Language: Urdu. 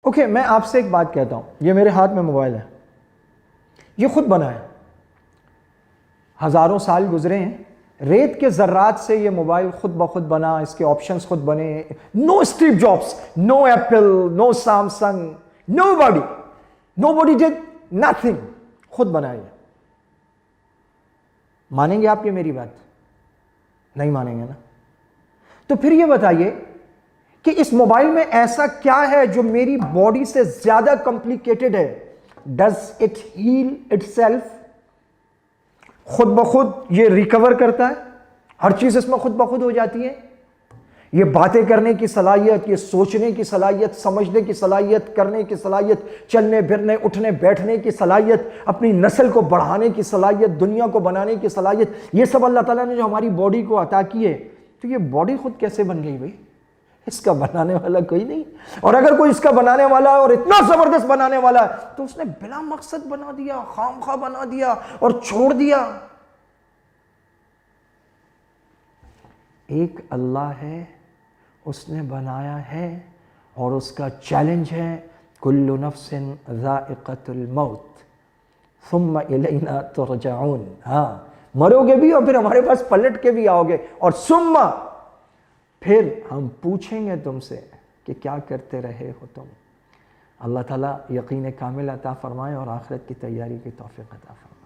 اوکے، میں آپ سے ایک بات کہتا ہوں، یہ میرے ہاتھ میں موبائل ہے، یہ خود بنا ہے، ہزاروں سال گزرے ہیں، ریت کے ذرات سے یہ موبائل خود بخود بنا، اس کے آپشنز خود بنے، no Steve Jobs, no Apple, no Samsung, nobody did nothing, خود بنا یہ۔ مانیں گے آپ یہ میری بات؟ نہیں مانیں گے نا؟ تو پھر یہ بتائیے کہ اس موبائل میں ایسا کیا ہے جو میری باڈی سے زیادہ کمپلیکیٹڈ ہے؟ Does it heal itself? خود بخود یہ ریکور کرتا ہے، ہر چیز اس میں خود بخود ہو جاتی ہے، یہ باتیں کرنے کی صلاحیت، یہ سوچنے کی صلاحیت، سمجھنے کی صلاحیت، کرنے کی صلاحیت، چلنے پھرنے اٹھنے بیٹھنے کی صلاحیت، اپنی نسل کو بڑھانے کی صلاحیت، دنیا کو بنانے کی صلاحیت، یہ سب اللہ تعالیٰ نے جو ہماری باڈی کو عطا کی ہے، تو یہ باڈی خود کیسے بن گئی بھائی؟ اس کا بنانے والا کوئی نہیں، اور اگر کوئی اس کا بنانے والا ہے اور اتنا زبردست بنانے والا ہے تو اس نے بلا مقصد بنا دیا، خام خواہ بنا دیا اور چھوڑ دیا۔ ایک اللہ ہے، اس نے بنایا ہے، اور اس کا چیلنج ہے کل نفس ذائقۃ الموت ثم الینا ترجعون۔ ہاں، مرو گے بھی اور پھر ہمارے پاس پلٹ کے بھی آؤ گے، اور ثم پھر ہم پوچھیں گے تم سے کہ کیا کرتے رہے ہو تم۔ اللہ تعالیٰ یقین کامل عطا فرمائے اور آخرت کی تیاری کی توفیق عطا فرمائے۔